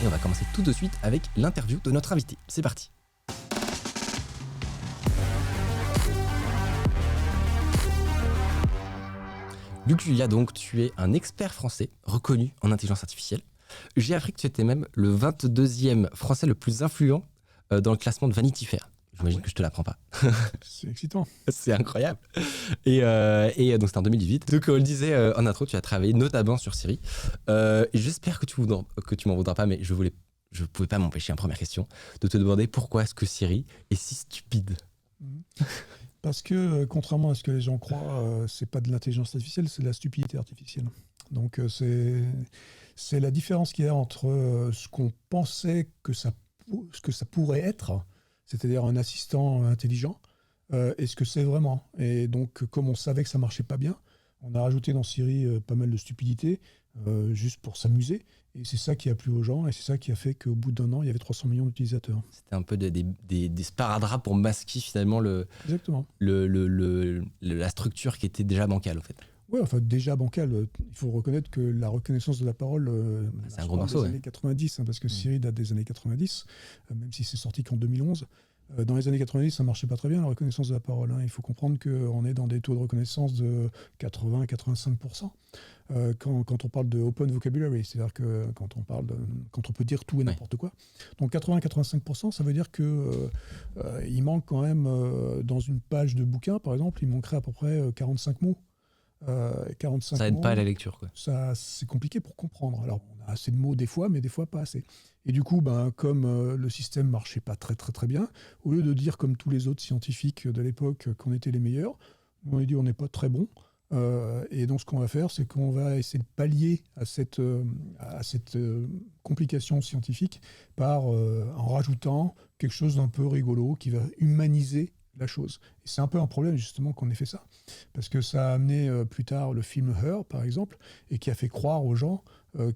Et on va commencer tout de suite avec l'interview de notre invité. C'est parti. Luc Julia, donc, tu es un expert français reconnu en intelligence artificielle. J'ai appris que tu étais même le 22e français le plus influent dans le classement de Vanity Fair. J'imagine que je te l'apprends pas. C'est excitant. C'est incroyable. Et donc c'était en 2018. Donc on le disait en intro, tu as travaillé notamment sur Siri. Et j'espère que tu m'en voudras pas, mais je pouvais pas m'empêcher, en première question, de te demander pourquoi est-ce que Siri est si stupide. Parce que, contrairement à ce que les gens croient, c'est pas de l'intelligence artificielle, c'est de la stupidité artificielle. Donc c'est la différence qu'il y a entre ce qu'on pensait que ça pourrait être, c'est-à-dire un assistant intelligent, et ce que c'est vraiment. Et donc, comme on savait que ça marchait pas bien, on a rajouté dans Siri pas mal de stupidité, juste pour s'amuser. Et c'est ça qui a plu aux gens, et c'est ça qui a fait qu'au bout d'un an, il y avait 300 millions d'utilisateurs. C'était un peu des sparadraps pour masquer finalement Exactement. la structure qui était déjà bancale, en fait. Oui, enfin déjà bancal. Il faut reconnaître que la reconnaissance de la parole, c'est un gros morceau, des années 90, parce que Siri date des années 90, même si c'est sorti qu'en 2011. Dans les années 90, ça marchait pas très bien, la reconnaissance de la parole. Il faut comprendre qu'on est dans des taux de reconnaissance de 80-85%. Quand on parle de open vocabulary, c'est-à-dire que quand on peut dire tout et n'importe quoi. Donc 80-85%, ça veut dire que il manque quand même, dans une page de bouquin, par exemple, il manquerait à peu près 45 mots. 45 ça aide mots, pas à la lecture, quoi. Ça, c'est compliqué pour comprendre. Alors, on a assez de mots des fois, mais des fois pas assez. Et du coup, comme le système marchait pas très très très bien, au lieu de dire comme tous les autres scientifiques de l'époque qu'on était les meilleurs, on a dit on n'est pas très bon. Et donc, ce qu'on va faire, c'est qu'on va essayer de pallier à cette complication scientifique en rajoutant quelque chose d'un peu rigolo qui va humaniser la chose. Et c'est un peu un problème justement qu'on ait fait ça, parce que ça a amené plus tard le film Her, par exemple, et qui a fait croire aux gens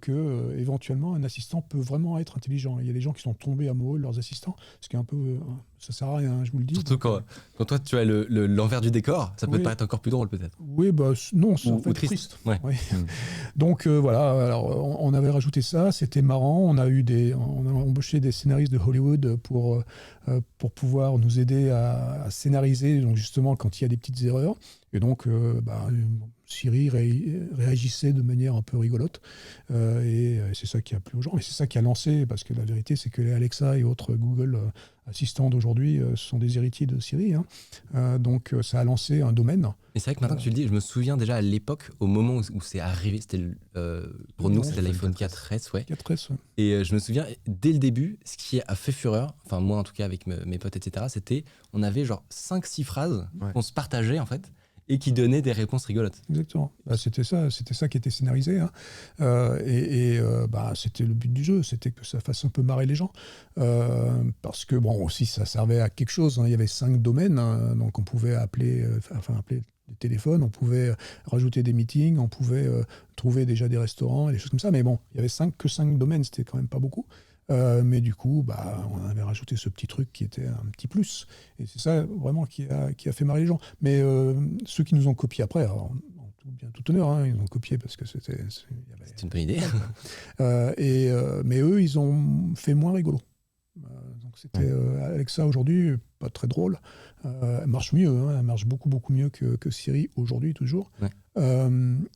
que éventuellement un assistant peut vraiment être intelligent. Il y a des gens qui sont tombés amoureux de leurs assistants, ce qui est un peu... ça sert à rien, je vous le dis. Surtout quand toi tu as l'envers du décor, ça peut te paraître encore plus drôle peut-être. Oui, non, c'est en fait triste. Ouais. Ouais. Donc voilà, alors on avait rajouté ça, c'était marrant, on a embauché des scénaristes de Hollywood pour pouvoir nous aider à scénariser, donc justement quand il y a des petites erreurs. Et donc, Siri réagissait de manière un peu rigolote. Et c'est ça qui a plu aux gens. Et c'est ça qui a lancé, parce que la vérité, c'est que les Alexa et autres Google assistants d'aujourd'hui sont des héritiers de Siri. Donc, ça a lancé un domaine. Et c'est vrai que maintenant que tu le dis, je me souviens déjà à l'époque, au moment où c'est arrivé, c'était pour nous, c'était l'iPhone 4S, ouais. 4S, ouais. Et je me souviens, dès le début, ce qui a fait fureur, enfin moi en tout cas avec mes potes, etc., c'était, on avait genre 5-6 phrases qu'on se partageait en fait, et qui donnaient des réponses rigolotes. Exactement. C'était ça qui était scénarisé. C'était le but du jeu, c'était que ça fasse un peu marrer les gens. Parce que, bon, aussi, ça servait à quelque chose. Il y avait 5 domaines, donc on pouvait appeler des téléphones, on pouvait rajouter des meetings, on pouvait trouver déjà des restaurants et des choses comme ça. Mais bon, il y avait que 5 domaines, c'était quand même pas beaucoup. Mais du coup, on avait rajouté ce petit truc qui était un petit plus. Et c'est ça vraiment qui a fait marrer les gens. Mais ceux qui nous ont copié après, alors, tout honneur, ils ont copié parce que c'était une bonne idée. Mais eux, ils ont fait moins rigolo. Donc c'était Alexa aujourd'hui, pas très drôle. Elle marche mieux, elle marche beaucoup beaucoup mieux que Siri aujourd'hui toujours. Ouais.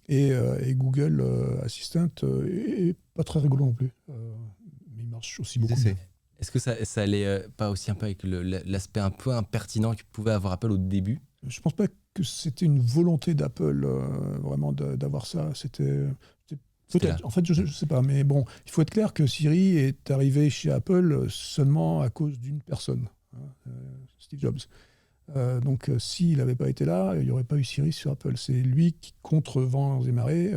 Et Google Assistant est pas très rigolo non plus. Mais il marche aussi beaucoup mieux. Est-ce que ça allait pas aussi un peu avec l'aspect un peu impertinent que pouvait avoir Apple au début ? Je pense pas que c'était une volonté d'Apple vraiment d'avoir ça. C'était peut-être. En fait, je sais pas. Mais bon, il faut être clair que Siri est arrivé chez Apple seulement à cause d'une personne, Steve Jobs. Donc, s'il n'avait pas été là, il n'y aurait pas eu Siri sur Apple. C'est lui qui, contre vents et marées,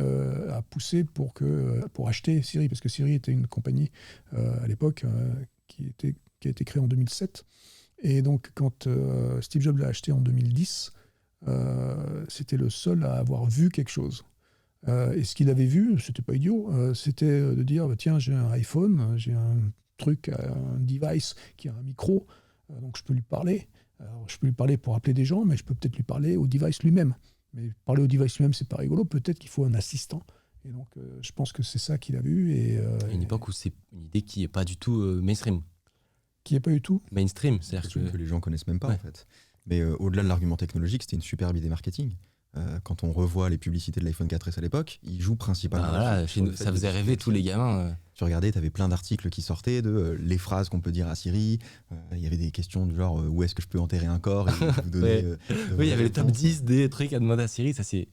a poussé pour acheter Siri, parce que Siri était une compagnie à l'époque qui a été créée en 2007. Et donc, quand Steve Jobs l'a acheté en 2010, c'était le seul à avoir vu quelque chose. Et ce qu'il avait vu, c'était pas idiot, c'était de dire tiens, j'ai un iPhone, j'ai un truc, un device qui a un micro, donc je peux lui parler. Alors, je peux lui parler pour appeler des gens, mais je peux peut-être lui parler au device lui-même. Mais parler au device lui-même, c'est pas rigolo. Peut-être qu'il faut un assistant. Et donc, je pense que c'est ça qu'il a vu. Et, une époque où c'est une idée qui n'est pas du tout mainstream. Qui n'est pas du tout mainstream, c'est-à-dire que les gens connaissent même pas en fait. Mais au-delà de l'argument technologique, c'était une superbe idée marketing. Quand on revoit les publicités de l'iPhone 4S à l'époque, ils jouent principalement. Ça faisait rêver tous les gamins. Tu regardais, tu avais plein d'articles qui sortaient de les phrases qu'on peut dire à Siri. Il y avait des questions du genre où est-ce que je peux enterrer un corps et vous donner, oui, il y avait le top 10 des trucs à demander à Siri. Ça, c'est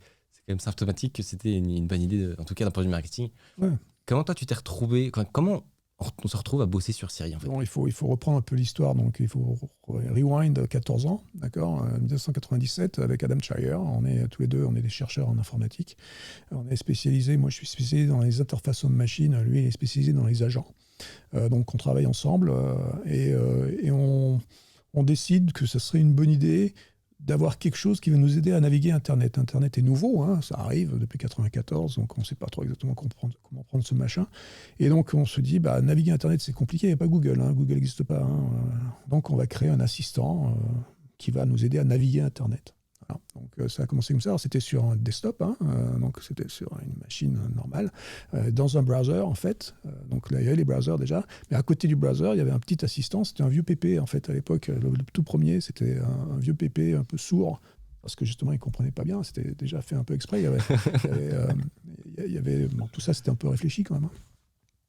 quand même symptomatique que c'était une bonne idée, en tout cas d'un point de vue marketing. Ouais. Comment toi, tu t'es retrouvé. Comment on se retrouve à bosser sur Siri en fait. Bon, il faut reprendre un peu l'histoire, donc il faut rewind 14 ans, d'accord, 1997 avec Adam Shire. On est tous les deux, on est des chercheurs en informatique. On est spécialisés, moi je suis spécialisé dans les interfaces homme-machine, lui il est spécialisé dans les agents. Donc on travaille ensemble et on décide que ce serait une bonne idée d'avoir quelque chose qui va nous aider à naviguer Internet. Internet est nouveau, hein, ça arrive depuis 1994, donc on ne sait pas trop exactement comment prendre ce machin. Et donc on se dit, naviguer Internet c'est compliqué, il n'y a pas Google, hein, Google n'existe pas. Hein, donc on va créer un assistant qui va nous aider à naviguer Internet. Voilà. Donc ça a commencé comme ça. Alors, c'était sur un desktop, hein, donc c'était sur une machine normale, dans un browser en fait. Donc là il y avait les browsers déjà, mais à côté du browser il y avait un petit assistant. C'était un vieux PP en fait à l'époque. Le tout premier c'était un vieux PP un peu sourd parce que justement il comprenait pas bien. C'était déjà fait un peu exprès. Tout ça c'était un peu réfléchi quand même. Hein.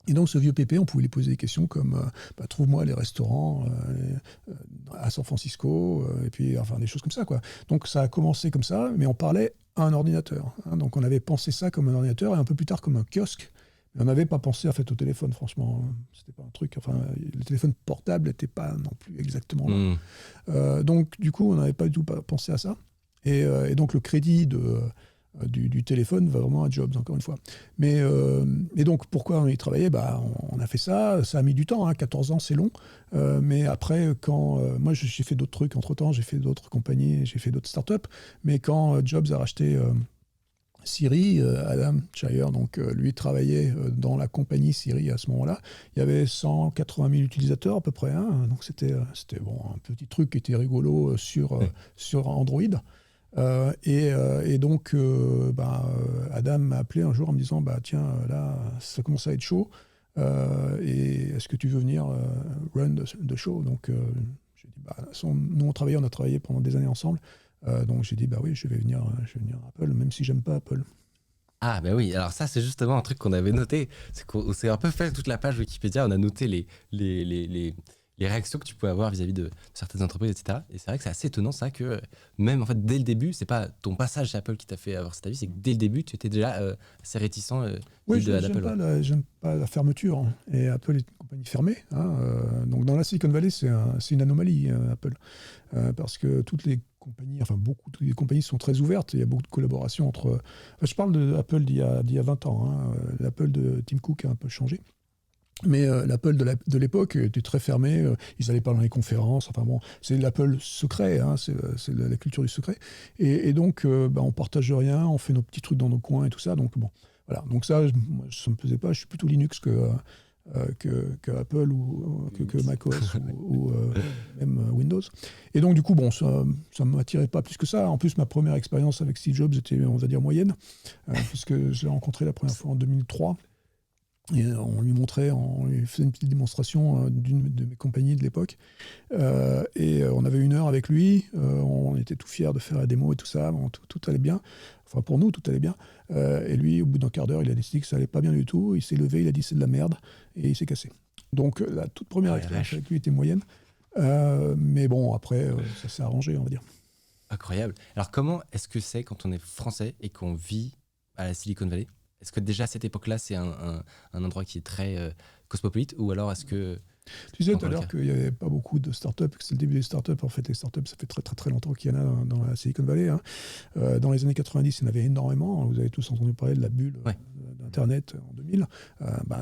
Et donc, ce vieux pépé, on pouvait lui poser des questions comme trouve-moi les restaurants à San Francisco, et puis enfin des choses comme ça, quoi. Donc, ça a commencé comme ça, mais on parlait à un ordinateur. Hein. Donc, on avait pensé ça comme un ordinateur et un peu plus tard comme un kiosque. Mais on n'avait pas pensé en fait au téléphone, franchement. C'était pas un truc. Enfin, le téléphone portable n'était pas non plus exactement là. Donc, du coup, on n'avait pas du tout pensé à ça. Et donc, le crédit du téléphone va vraiment à Jobs, encore une fois. Mais et donc, pourquoi on y travaillait ? On a fait ça, ça a mis du temps, hein, 14 ans, c'est long. Mais après, moi, j'ai fait d'autres trucs entre-temps, j'ai fait d'autres compagnies, j'ai fait d'autres startups. Mais quand Jobs a racheté Siri, Adam Shire, donc lui travaillait dans la compagnie Siri à ce moment-là. Il y avait 180 000 utilisateurs à peu près, hein, donc c'était un petit truc qui était rigolo sur Android. Et donc, Adam m'a appelé un jour en me disant tiens, là, ça commence à être chaud. Et est-ce que tu veux venir run the show ? Donc, j'ai dit nous, on a travaillé pendant des années ensemble. Donc, j'ai dit oui, je vais venir à Apple, même si j'aime pas Apple. Ah, oui, alors ça, c'est justement un truc qu'on avait noté. C'est qu'on s'est un peu fait toute la page Wikipédia, on a noté les réactions que tu pouvais avoir vis-à-vis de certaines entreprises, etc. Et c'est vrai que c'est assez étonnant, ça, que même en fait, dès le début, c'est pas ton passage chez Apple qui t'a fait avoir cet avis, c'est que dès le début, tu étais déjà assez réticent d'Apple. J'aime pas la fermeture. Hein. Et Apple est une compagnie fermée. Hein. Donc dans la Silicon Valley, c'est une anomalie, Apple. Parce que toutes les compagnies sont très ouvertes. Il y a beaucoup de collaboration entre... je parle de Apple d'il y a 20 ans. Hein. L'Apple de Tim Cook a un peu changé. Mais l'Apple de l'époque était très fermé, ils n'allaient pas dans les conférences, c'est l'Apple secret, hein, c'est la culture du secret. Et donc, on partage rien, on fait nos petits trucs dans nos coins et tout ça. Donc, voilà. Donc ça, moi, ça ne me plaisait pas, je suis plutôt Linux que Apple ou que macOS ou même Windows. Et donc, du coup, ça ne m'attirait pas plus que ça. En plus, ma première expérience avec Steve Jobs était, on va dire, moyenne, puisque je l'ai rencontré la première fois en 2003. Et on lui faisait une petite démonstration d'une de mes compagnies de l'époque. Et on avait 1 heure avec lui. On était tout fiers de faire la démo et tout ça. Tout allait bien. Enfin, pour nous, tout allait bien. Et lui, au bout d'un quart d'heure, il a décidé que ça allait pas bien du tout. Il s'est levé, il a dit c'est de la merde. Et il s'est cassé. Donc, la toute première expérience avec lui était moyenne. Mais bon, après, ça s'est arrangé, on va dire. Incroyable. Alors, comment est-ce que c'est quand on est français et qu'on vit à la Silicon Valley ? Est-ce que déjà à cette époque-là, c'est un endroit qui est très cosmopolite, ou alors est-ce que... Tu disais tout à l'heure qu'il n'y avait pas beaucoup de startups, que c'est le début des startups. En fait, les startups, ça fait très très très longtemps qu'il y en a dans la Silicon Valley. Hein. Dans les années 90, il y en avait énormément. Vous avez tous entendu parler de la bulle d'Internet en 2000.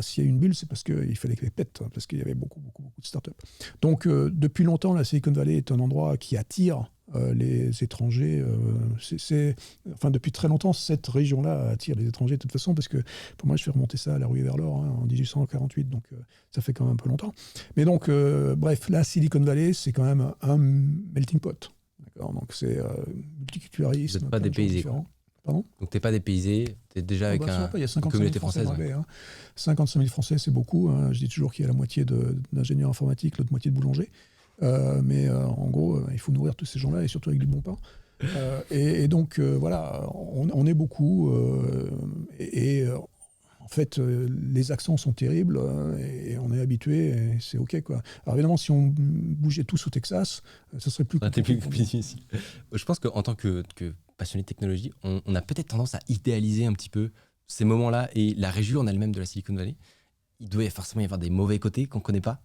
S'il y a une bulle, c'est parce qu'il fallait qu'elle pète, parce qu'il y avait beaucoup de startups. Donc, depuis longtemps, la Silicon Valley est un endroit qui attire les étrangers. Depuis très longtemps, cette région-là attire les étrangers de toute façon, parce que pour moi, je fais remonter ça à la rue Everlord en 1848, donc ça fait quand même un peu longtemps. Mais donc, bref, la Silicon Valley, c'est quand même un melting pot. D'accord, donc c'est multiculturalisme. Vous n'êtes pas dépaysé. Pardon ? Donc t'es pas dépaysé, t'es déjà avec il y a 55 000 communauté Français française. dans le Bay, 55 000 Français, c'est beaucoup. Je dis toujours qu'il y a la moitié d'ingénieurs informatiques, l'autre moitié de boulangers. Mais en gros, il faut nourrir tous ces gens-là et surtout avec du bon pain. Et donc, voilà, on est beaucoup. En fait, les accents sont terribles et on est habitué et c'est OK, quoi. Alors évidemment, si on bougeait tous au Texas, ça serait plus compliqué. compliqué. Plus difficile. Je pense qu'en tant que passionné de technologie, on a peut-être tendance à idéaliser un petit peu ces moments-là et la région en elle-même de la Silicon Valley. Il doit forcément y avoir des mauvais côtés qu'on ne connaît pas.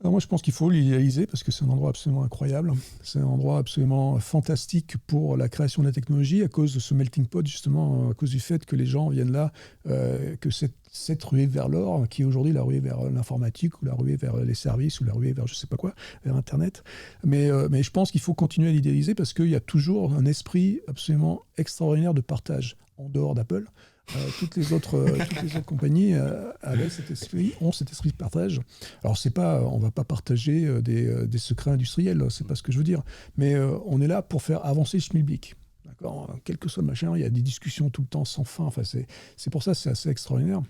Alors moi, je pense qu'il faut l'idéaliser parce que c'est un endroit absolument incroyable. C'est un endroit absolument fantastique pour la création de la technologie à cause de ce melting pot, justement, à cause du fait que les gens viennent là, que cette ruée vers l'or, qui est aujourd'hui la ruée vers l'informatique ou la ruée vers les services ou la ruée vers je ne sais pas quoi, vers Internet. Mais je pense qu'il faut continuer à l'idéaliser parce qu'il y a toujours un esprit absolument extraordinaire de partage en dehors d'Apple. Toutes les autres compagnies ont cet esprit de partage. Alors on va pas partager des secrets industriels, c'est pas ce que je veux dire, mais on est là pour faire avancer le schmilblick. D'accord, quel que soit le machin, il y a des discussions tout le temps sans fin. Enfin, c'est pour ça c'est assez extraordinaire.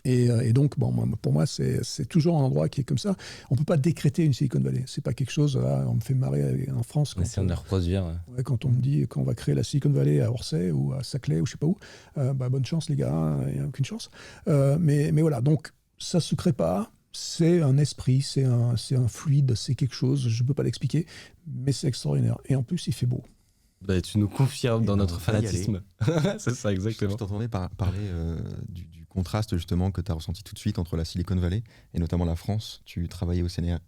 Et donc, pour moi, c'est toujours un endroit qui est comme ça. On ne peut pas décréter une Silicon Valley. Ce n'est pas quelque chose, là, on me fait marrer en France. On essaie de la reproduire. Ouais, quand on me dit qu'on va créer la Silicon Valley à Orsay ou à Saclay ou je ne sais pas où, bonne chance les gars, il n'y a aucune chance. Mais voilà, donc ça ne se crée pas. C'est un esprit, c'est un fluide, c'est quelque chose, je ne peux pas l'expliquer, mais c'est extraordinaire. Et en plus, il fait beau. Bah, tu nous confirmes dans notre fanatisme. C'est ça, exactement. Je t'entendais parler du contraste justement que tu as ressenti tout de suite entre la Silicon Valley et notamment la France. Tu travaillais au CNRS.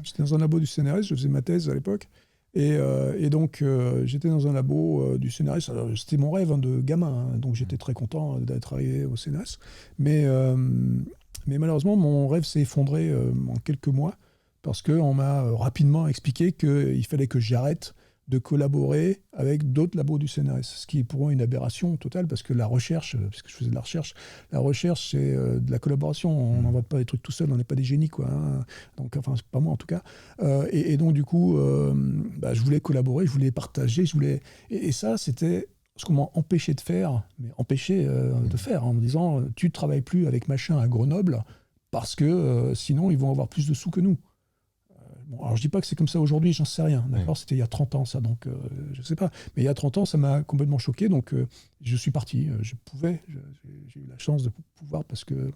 J'étais dans un labo du CNRS, je faisais ma thèse à l'époque. Et donc, j'étais dans un labo du CNRS. Alors, c'était mon rêve de gamin, donc j'étais très content d'être arrivé au CNRS. Mais malheureusement, mon rêve s'est effondré en quelques mois parce qu'on m'a rapidement expliqué qu'il fallait que j'arrête de collaborer avec d'autres labos du CNRS, ce qui est pour moi une aberration totale parce que la recherche, puisque je faisais de la recherche c'est de la collaboration, on n'invente pas des trucs tout seul, on n'est pas des génies, quoi. Donc, enfin, c'est pas moi en tout cas. Et donc du coup, je voulais collaborer, je voulais partager, et ça c'était ce qu'on m'a empêché de faire, mais empêché de faire, en me disant tu ne travailles plus avec machin à Grenoble parce que sinon ils vont avoir plus de sous que nous. Bon, alors je dis pas que c'est comme ça aujourd'hui, j'en sais rien, d'accord. C'était il y a 30 ans ça, donc je sais pas. Mais il y a 30 ans, ça m'a complètement choqué, donc je suis parti. J'ai eu la chance de pouvoir parce que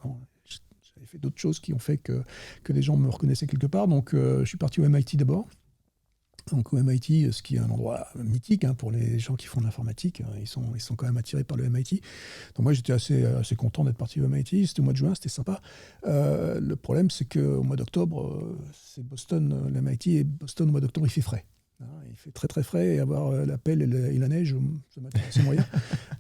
j'avais fait d'autres choses qui ont fait que les gens me reconnaissaient quelque part. Donc je suis parti au MIT d'abord. Donc au MIT, ce qui est un endroit mythique pour les gens qui font de l'informatique, ils sont quand même attirés par le MIT. Donc moi j'étais assez content d'être parti au MIT, c'était au mois de juin, c'était sympa. Le problème c'est qu'au mois d'octobre, c'est Boston, le MIT, et Boston au mois d'octobre il fait frais. Il fait très très frais et avoir la pelle et la neige, ça m'intéresse moyen.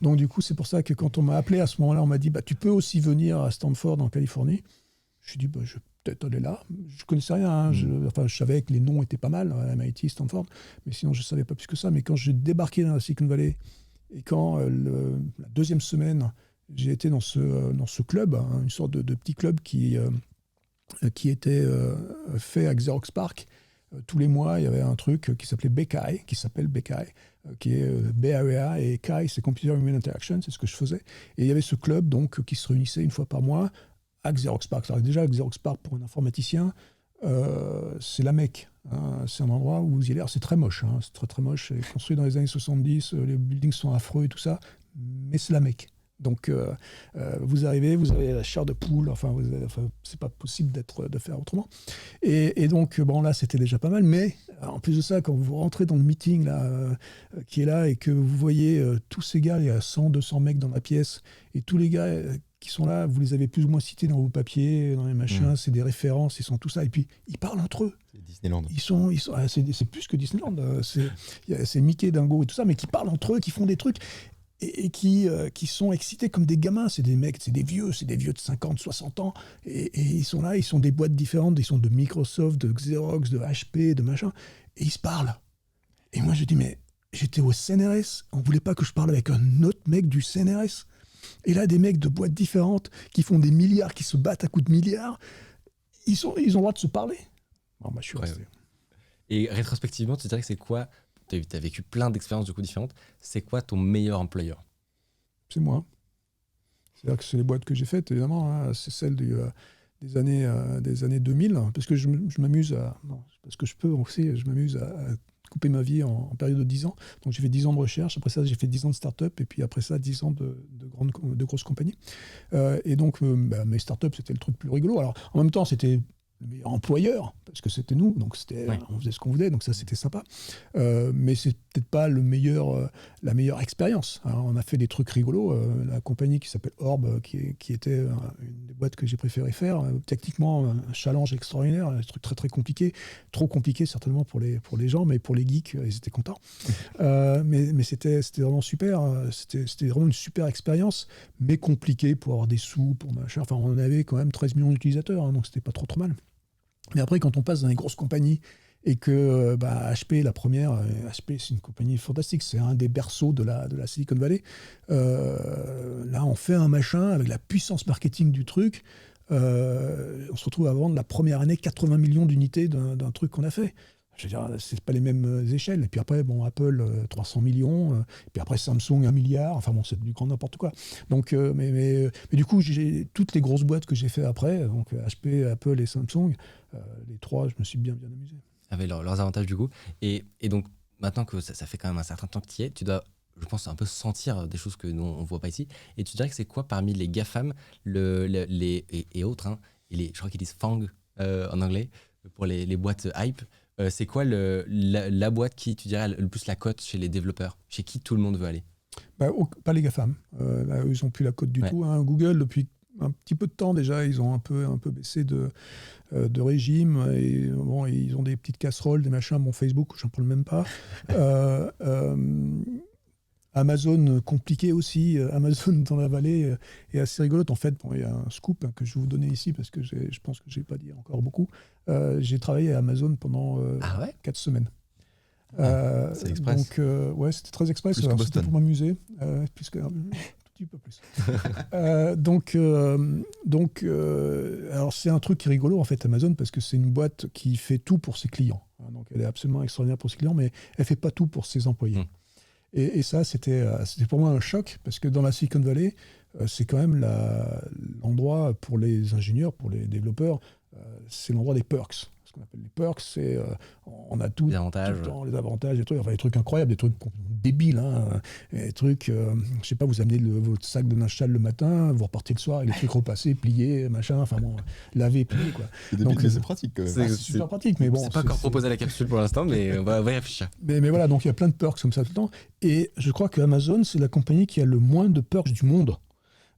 Donc du coup c'est pour ça que quand on m'a appelé à ce moment-là, on m'a dit tu peux aussi venir à Stanford en Californie. Je me suis dit je vais peut-être aller là. Je connaissais rien. Je savais que les noms étaient pas mal, MIT, Stanford, mais sinon je ne savais pas plus que ça. Mais quand j'ai débarqué dans la Silicon Valley et quand la deuxième semaine, j'ai été dans ce club, une sorte de petit club qui était fait à Xerox PARC. Tous les mois, il y avait un truc qui s'appelle BCAI, qui est BAEA, et CAI, c'est Computer Human Interaction, c'est ce que je faisais. Et il y avait ce club donc, qui se réunissait une fois par mois à Xerox PARC. Alors déjà, Xerox PARC, pour un informaticien, c'est la Mecque. C'est un endroit où vous y allez. Alors, c'est très moche. C'est très, très moche. C'est construit dans les années 70. Les buildings sont affreux et tout ça. Mais c'est la Mecque. Donc, vous arrivez, vous avez la chair de poule. Enfin, c'est pas possible de faire autrement. Et donc, là, c'était déjà pas mal. Mais en plus de ça, quand vous rentrez dans le meeting là, qui est là et que vous voyez tous ces gars, il y a 100, 200 mecs dans la pièce, et tous les gars qui sont là, vous les avez plus ou moins cités dans vos papiers, dans les machins, c'est des références, ils sont tout ça, et puis ils parlent entre eux. C'est Disneyland. C'est plus que Disneyland, c'est Mickey, Dingo et tout ça, mais qui parlent entre eux, qui font des trucs, et qui sont excités comme des gamins. C'est des mecs, c'est des vieux de 50, 60 ans, et ils sont là, ils sont des boîtes différentes, ils sont de Microsoft, de Xerox, de HP, de machin, et ils se parlent. Et moi je dis, mais j'étais au CNRS, on voulait pas que je parle avec un autre mec du CNRS. Et là, des mecs de boîtes différentes qui font des milliards, qui se battent à coups de milliards, ils ont le droit de se parler. Bon, je suis resté. Et rétrospectivement, tu dirais que c'est quoi as vécu plein d'expériences du coup différentes. C'est quoi ton meilleur employeur? C'est moi. C'est-à-dire que c'est les boîtes que j'ai faites, évidemment. Hein, c'est celles des années 2000, parce que je m'amuse à... Non, parce que je peux aussi, je m'amuse à couper ma vie en période de 10 ans. Donc j'ai fait 10 ans de recherche, après ça j'ai fait 10 ans de start-up, et puis après ça 10 ans de grosses compagnies. Et donc mes start-up, c'était le truc plus rigolo. Alors en même temps, c'était le meilleur employeur, parce que c'était nous, donc on faisait ce qu'on voulait, donc ça c'était sympa. Mais c'est peut-être pas la meilleure expérience. Alors, on a fait des trucs rigolos. La compagnie qui s'appelle Orb, qui était une des boîtes que j'ai préféré faire, techniquement un challenge extraordinaire, un truc très très compliqué, trop compliqué certainement pour les gens, mais pour les geeks, ils étaient contents. Mais c'était vraiment super. C'était vraiment une super expérience, mais compliqué pour avoir des sous, pour machin. Enfin, on avait quand même 13 millions d'utilisateurs, hein, donc c'était pas trop mal. Mais après, quand on passe dans les grosses compagnies et que HP, la première, HP c'est une compagnie fantastique, c'est un des berceaux de la Silicon Valley. Là, on fait un machin avec la puissance marketing du truc. On se retrouve à vendre la première année 80 millions d'unités d'un truc qu'on a fait. Je veux dire, c'est pas les mêmes échelles. Et puis après, Apple, 300 millions. Et puis après, Samsung, 1 milliard. Enfin bon, c'est du grand n'importe quoi. Donc, mais du coup, j'ai toutes les grosses boîtes que j'ai fait après, donc HP, Apple et Samsung, les trois, je me suis bien amusé. Avec leurs avantages du coup. Et donc, maintenant que ça fait quand même un certain temps que tu y es, tu dois, je pense, un peu sentir des choses que nous, on ne voit pas ici. Et tu dirais que c'est quoi parmi les GAFAM et autres, hein, je crois qu'ils disent FANG en anglais, pour les boîtes hype. C'est quoi la boîte qui, tu dirais, le plus la cote chez les développeurs? Chez qui tout le monde veut aller? Pas les GAFAM. Là, ils n'ont plus la cote du tout. Hein. Google, depuis un petit peu de temps déjà, ils ont un peu baissé de régime. Et, bon, ils ont des petites casseroles, des machins. Bon, Facebook, j'en parle même pas. Amazon, compliqué aussi. Amazon dans la vallée est assez rigolote. En fait, il y a un scoop que je vais vous donner ici parce que je pense que je n'ai pas dit encore beaucoup. J'ai travaillé à Amazon pendant 4 semaines. C'est express. Donc, c'était très express. Plus que Boston. C'était pour m'amuser. Un petit peu plus. Alors c'est un truc qui est rigolo en fait, Amazon, parce que c'est une boîte qui fait tout pour ses clients. Donc elle est absolument extraordinaire pour ses clients, mais elle fait pas tout pour ses employés. Et ça, c'était pour moi un choc, parce que dans la Silicon Valley, c'est quand même l'endroit pour les ingénieurs, pour les développeurs, c'est l'endroit des perks. Ce qu'on appelle les perks, c'est on a tout les avantages, tout le temps, les avantages, des trucs incroyables, des trucs débiles, hein, des trucs, je sais pas, vous amenez votre sac de linge sale le matin, vous repartez le soir avec les trucs repassés, pliés, machin, enfin bon, laver, plier, quoi. C'est débile, mais c'est pratique. C'est super pratique, mais bon. C'est pas encore proposé à la capsule pour l'instant, mais on va y réfléchir. Mais voilà, donc il y a plein de perks comme ça tout le temps, et je crois que Amazon, c'est la compagnie qui a le moins de perks du monde.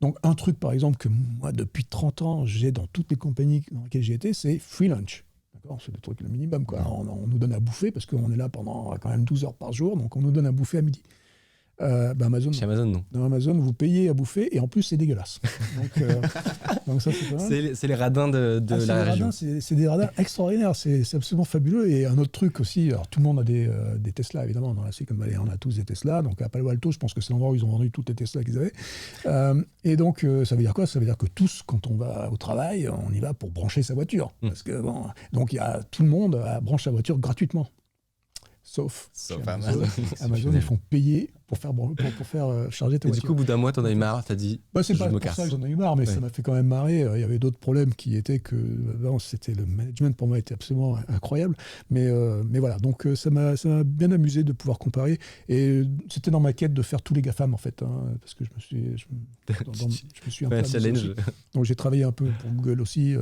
Donc un truc, par exemple, que moi, depuis 30 ans, j'ai dans toutes les compagnies dans lesquelles j'ai été, c'est free lunch. C'est le truc le minimum, quoi. On nous donne à bouffer parce qu'on est là pendant quand même 12 heures par jour, donc on nous donne à bouffer à midi. Amazon, chez Amazon, non. Dans Amazon, vous payez à bouffer et en plus c'est dégueulasse. Donc ça, c'est pas mal. C'est les radins de la région. C'est des radins extraordinaires, c'est absolument fabuleux. Et un autre truc aussi, alors tout le monde a des Tesla évidemment dans la Silicon Valley, on a tous des Tesla. Donc à Palo Alto, je pense que c'est l'endroit où ils ont vendu toutes les Tesla qu'ils avaient. Et donc ça veut dire quoi? Ça veut dire que tous, quand on va au travail, on y va pour brancher sa voiture. Parce que donc tout le monde branche sa voiture gratuitement. Sauf Amazon. Amazon, ils font payer pour faire charger ta voiture. Et du coup, au bout d'un mois, t'en as eu marre, t'as dit c'est pas pour ça que j'en ai eu marre, mais ça m'a fait quand même marrer. Il y avait d'autres problèmes qui étaient que c'était le management pour moi était absolument incroyable. Mais voilà, donc ça m'a bien amusé de pouvoir comparer. Et c'était dans ma quête de faire tous les GAFAM en fait, hein, parce que je me suis un peu challenge. Donc j'ai travaillé un peu pour Google aussi,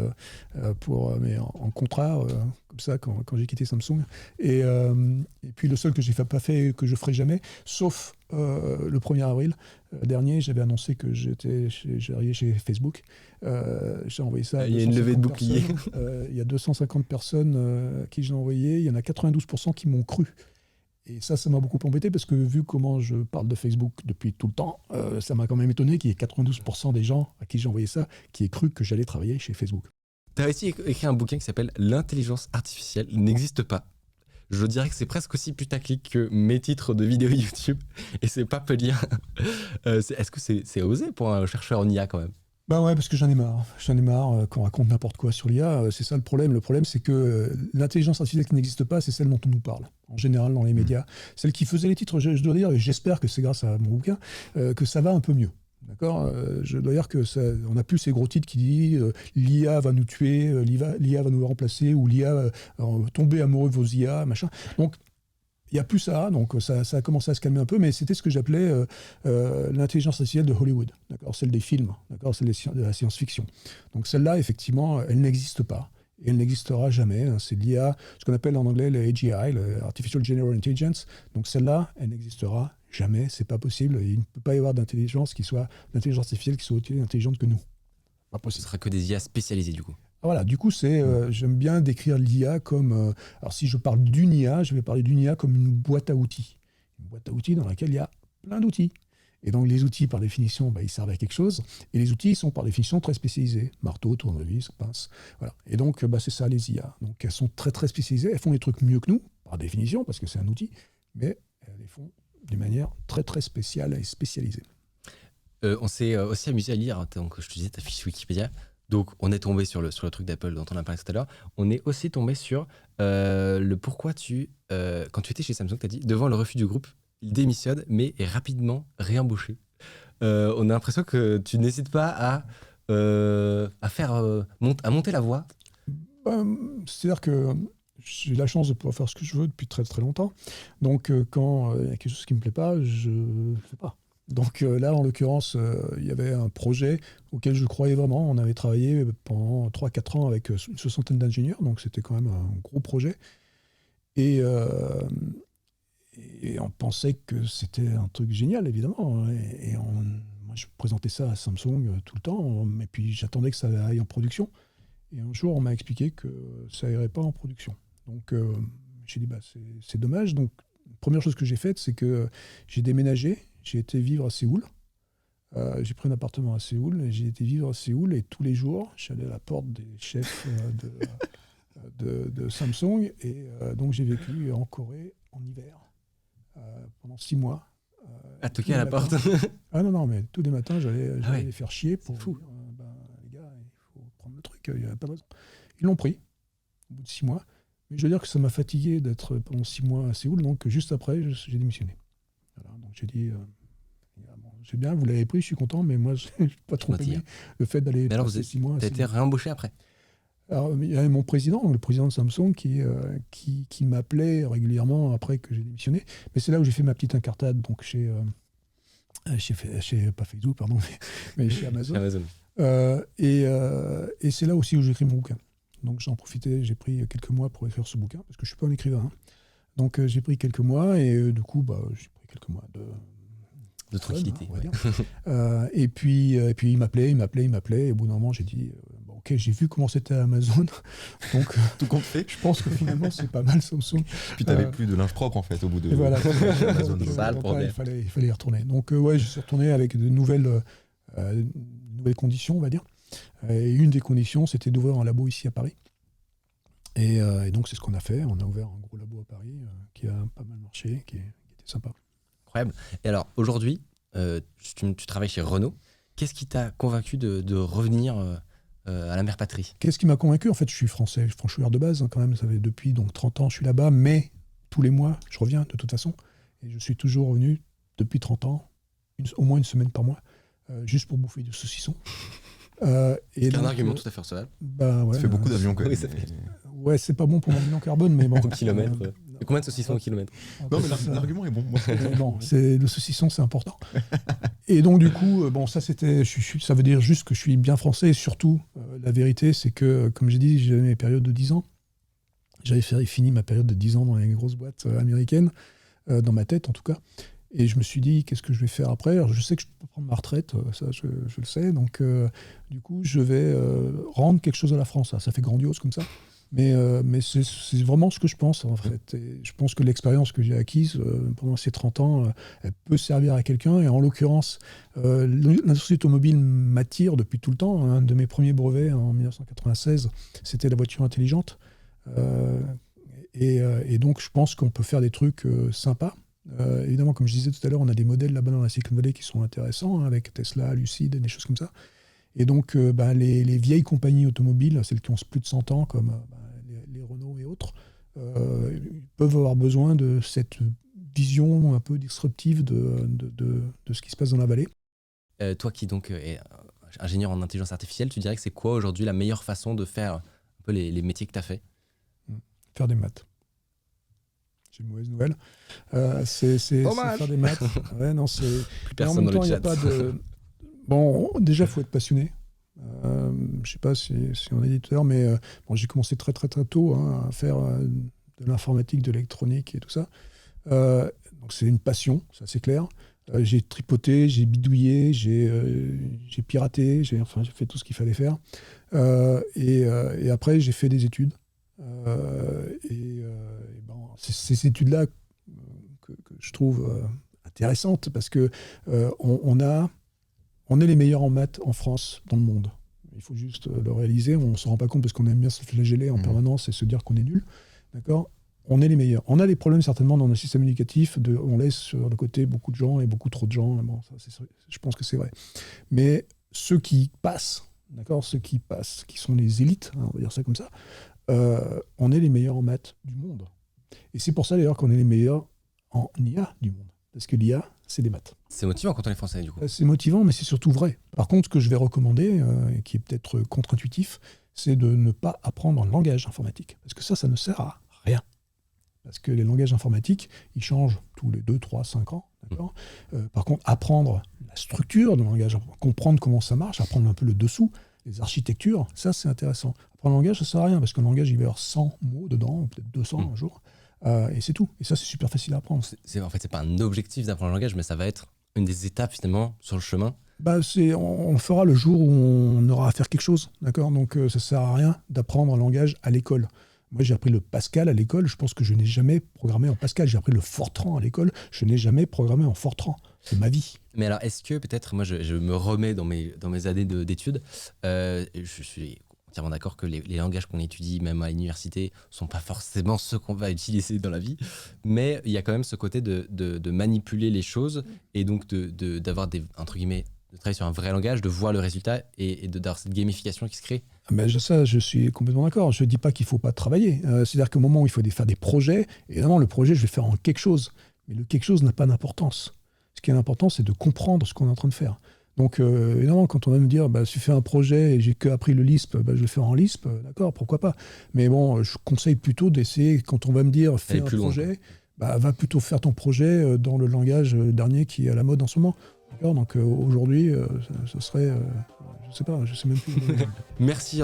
mais en contrat. Comme ça quand j'ai quitté Samsung et puis le seul que j'ai pas fait que je ferai jamais sauf le 1er avril dernier j'avais annoncé que j'arrivais chez Facebook, j'ai envoyé ça il y a une levée de bouclier. Il y a 250 personnes à qui j'ai envoyé, il y en a 92% qui m'ont cru. Et ça m'a beaucoup embêté parce que vu comment je parle de Facebook depuis tout le temps, ça m'a quand même étonné qu'il y ait 92% des gens à qui j'ai envoyé ça qui aient cru que j'allais travailler chez Facebook. Tu as aussi écrit un bouquin qui s'appelle « L'intelligence artificielle n'existe pas ». Je dirais que c'est presque aussi putaclic que mes titres de vidéos YouTube, et c'est pas peu dire. Est-ce que c'est osé pour un chercheur en IA quand même? Bah ouais, parce que j'en ai marre. J'en ai marre qu'on raconte n'importe quoi sur l'IA. C'est ça le problème. Le problème, c'est que l'intelligence artificielle qui n'existe pas, c'est celle dont on nous parle. En général, dans les médias. Celle qui faisait les titres, je dois dire, et j'espère que c'est grâce à mon bouquin, que ça va un peu mieux. D'accord. Je dois dire que on n'a plus ces gros titres qui disent l'IA va nous tuer, l'IA va nous remplacer, ou l'IA tomber amoureux de vos IA, machin. Donc, il n'y a plus ça, donc ça a commencé à se calmer un peu, mais c'était ce que j'appelais l'intelligence artificielle de Hollywood, d'accord, celle des films, d'accord, celle de la science-fiction. Donc celle-là, effectivement, elle n'existe pas, et elle n'existera jamais. Hein. C'est l'IA, ce qu'on appelle en anglais le AGI, le Artificial General Intelligence. Donc celle-là, elle n'existera jamais, c'est pas possible. Il ne peut pas y avoir d'intelligence artificielle qui soit aussi intelligente que nous. Pas possible. Ce sera que des IA spécialisées du coup. Voilà, du coup, j'aime bien décrire l'IA comme... alors, si je parle d'une IA, je vais parler d'une IA comme une boîte à outils. Une boîte à outils dans laquelle il y a plein d'outils. Et donc, les outils, par définition, ils servent à quelque chose. Et les outils sont, par définition, très spécialisés. Marteau, tournevis, pince. Voilà. Et donc, c'est ça, les IA. Donc, elles sont très, très spécialisées. Elles font des trucs mieux que nous, par définition, parce que c'est un outil. Mais elles les font d'une manière très, très spéciale et spécialisée. On s'est aussi amusé à lire, donc, je te disais, ta fiche Wikipédia. Donc, on est tombé sur le truc d'Apple dont on a parlé tout à l'heure. On est aussi tombé sur le pourquoi quand tu étais chez Samsung, tu as dit, devant le refus du groupe, il démissionne, mais est rapidement réembauché. On a l'impression que tu n'hésites pas à monter la voie. C'est-à-dire que j'ai la chance de pouvoir faire ce que je veux depuis très très longtemps. Donc, quand il y a quelque chose qui ne me plaît pas, je ne le fais pas. Donc là, en l'occurrence, il y avait un projet auquel je croyais vraiment. On avait travaillé pendant 3-4 ans avec une soixantaine d'ingénieurs, donc c'était quand même un gros projet. Et on pensait que c'était un truc génial, évidemment. Et moi, je présentais ça à Samsung tout le temps, et puis j'attendais que ça aille en production. Et un jour, on m'a expliqué que ça n'irait pas en production. Donc j'ai dit, c'est dommage. Donc, la première chose que j'ai faite, c'est que j'ai déménagé. J'ai été vivre à Séoul. J'ai pris un appartement à Séoul et j'ai été vivre à Séoul. Et tous les jours, j'allais à la porte des chefs de Samsung. Et donc, j'ai vécu en Corée en hiver pendant 6 mois. À toquer à la porte. Ah non, mais tous les matins, j'allais les faire chier pour fou. Dire, les gars, il faut prendre le truc, il n'y a pas de raison. Ils l'ont pris au bout de 6 mois. Mais je veux dire que ça m'a fatigué d'être pendant 6 mois à Séoul. Donc, juste après, j'ai démissionné. Voilà, donc j'ai dit, c'est bien, vous l'avez pris, je suis content, mais moi, je n'ai pas trop aimé le fait d'aller passer 6 mois. Tu as été réembauché après? Alors, il y avait mon président, le président de Samsung, qui m'appelait régulièrement après que j'ai démissionné. Mais c'est là où j'ai fait ma petite incartade, donc chez pas Facebook, pardon, mais chez Amazon. Et c'est là aussi où j'ai écrit mon bouquin. Donc j'en profitais, j'ai pris quelques mois pour écrire ce bouquin, parce que je ne suis pas un écrivain. Hein. Donc j'ai pris quelques mois, et du coup, j'ai pris quelques mois de tranquillité. On va dire. Et puis il m'appelait, et au bout d'un moment, j'ai dit, ok, j'ai vu comment c'était à Amazon, donc tout compte fait. Je pense que finalement, c'est pas mal Samsung. Puis tu n'avais plus de linge propre, en fait, au bout de voilà, Amazon. C'est ça le problème. Il fallait y retourner. Donc je suis retourné avec de nouvelles conditions, on va dire. Et une des conditions, c'était d'ouvrir un labo ici à Paris. Et donc, c'est ce qu'on a fait. On a ouvert un gros labo à Paris qui a pas mal marché, qui était sympa. Incroyable. Et alors, aujourd'hui, tu travailles chez Renault. Qu'est-ce qui t'a convaincu de revenir à la mère patrie? Qu'est-ce qui m'a convaincu? En fait, je suis français, franchouillard de base, hein, quand même. Ça fait depuis 30 ans, je suis là-bas, mais tous les mois, je reviens de toute façon. Et je suis toujours revenu depuis 30 ans, au moins une semaine par mois, juste pour bouffer du saucisson. C'est un argument tout à fait recevable. Ouais, ça fait beaucoup d'avions quand même. Ouais, c'est pas bon pour mon bilan carbone, mais bon. Au kilomètre. Combien de saucissons au kilomètre? Non, mais l'argument est bon. Le saucisson, c'est important. Et donc, du coup, ça, ça veut dire juste que je suis bien français. Et surtout, la vérité, c'est que, comme j'ai dit, j'avais mes périodes de 10 ans. J'avais fini ma période de 10 ans dans les grosses boîtes américaines, dans ma tête en tout cas. Et je me suis dit, qu'est-ce que je vais faire après? Alors, je sais que je peux prendre ma retraite, ça je le sais. Donc, du coup, je vais rendre quelque chose à la France. Ça fait grandiose comme ça. Mais c'est vraiment ce que je pense, en fait. Et je pense que l'expérience que j'ai acquise pendant ces 30 ans, elle peut servir à quelqu'un. Et en l'occurrence, l'industrie automobile m'attire depuis tout le temps. Un de mes premiers brevets en 1996, c'était la voiture intelligente. Et donc, je pense qu'on peut faire des trucs sympas. Évidemment, comme je disais tout à l'heure, on a des modèles là-bas dans la Silicon Valley qui sont intéressants, avec Tesla, Lucid, des choses comme ça. Et donc, les vieilles compagnies automobiles, celles qui ont plus de 100 ans, comme les Renault et autres, peuvent avoir besoin de cette vision un peu disruptive de ce qui se passe dans la vallée. Toi qui donc es ingénieur en intelligence artificielle, tu dirais que c'est quoi aujourd'hui la meilleure façon de faire un peu les métiers que tu as fait? Faire des maths. J'ai une mauvaise nouvelle. C'est faire des maths. Ouais, non, c'est... Plus personne dans le chat. Bon, déjà, il faut être passionné. Je ne sais pas si on est éditeur, mais j'ai commencé très très très tôt à faire de l'informatique, de l'électronique et tout ça. Donc c'est une passion, ça c'est clair. J'ai tripoté, j'ai bidouillé, j'ai piraté, j'ai fait tout ce qu'il fallait faire. Et après, j'ai fait des études. C'est ces études-là que je trouve intéressantes parce que on est les meilleurs en maths en France, dans le monde. Il faut juste le réaliser. On ne se rend pas compte parce qu'on aime bien se flageller en permanence et se dire qu'on est nul. D'accord ? On est les meilleurs. On a des problèmes certainement dans notre système éducatif. On laisse sur le côté beaucoup de gens et beaucoup trop de gens. Bon, je pense que c'est vrai. Mais ceux qui passent, d'accord, ceux qui passent, qui sont les élites, on va dire ça comme ça, on est les meilleurs en maths du monde. Et c'est pour ça d'ailleurs qu'on est les meilleurs en IA du monde. Parce que l'IA, c'est des maths. C'est motivant quand on est français, du coup. C'est motivant, mais c'est surtout vrai. Par contre, ce que je vais recommander, et qui est peut-être contre-intuitif, c'est de ne pas apprendre un langage informatique. Parce que ça ne sert à rien. Parce que les langages informatiques, ils changent tous les 2, 3, 5 ans. D'accord ? Par contre, apprendre la structure de langage, comprendre comment ça marche, apprendre un peu le dessous, les architectures, ça c'est intéressant. Apprendre un langage, ça ne sert à rien, parce qu'un langage, il va y avoir 100 mots dedans, ou peut-être 200 un jour. Et c'est tout. Et ça, c'est super facile à apprendre. En fait, c'est pas un objectif d'apprendre un langage, mais ça va être une des étapes finalement sur le chemin. On le fera le jour où on aura à faire quelque chose. D'accord ? Donc, ça ne sert à rien d'apprendre un langage à l'école. Moi, j'ai appris le Pascal à l'école. Je pense que je n'ai jamais programmé en Pascal. J'ai appris le Fortran à l'école. Je n'ai jamais programmé en Fortran. C'est ma vie. Mais alors, est-ce que peut-être, moi, je me remets dans mes années d'études, je suis entièrement d'accord que les langages qu'on étudie, même à l'université, sont pas forcément ceux qu'on va utiliser dans la vie. Mais il y a quand même ce côté de manipuler les choses et donc d'avoir entre guillemets, de travailler sur un vrai langage, de voir le résultat et d'avoir cette gamification qui se crée. Mais ça, je suis complètement d'accord. Je ne dis pas qu'il ne faut pas travailler. C'est-à-dire qu'au moment où il faut faire des projets, évidemment, le projet, je vais le faire en quelque chose. Mais le quelque chose n'a pas d'importance. Ce qui est important, c'est de comprendre ce qu'on est en train de faire. Donc, évidemment, quand on va me dire, si je fais un projet et j'ai que appris le Lisp, je vais le faire en Lisp, d'accord, pourquoi pas. Mais bon, je conseille plutôt d'essayer, quand on va me dire, fais un projet, va plutôt faire ton projet dans le langage dernier qui est à la mode en ce moment. D'accord ? Donc, aujourd'hui, ce serait, je sais pas, je sais même plus. Merci.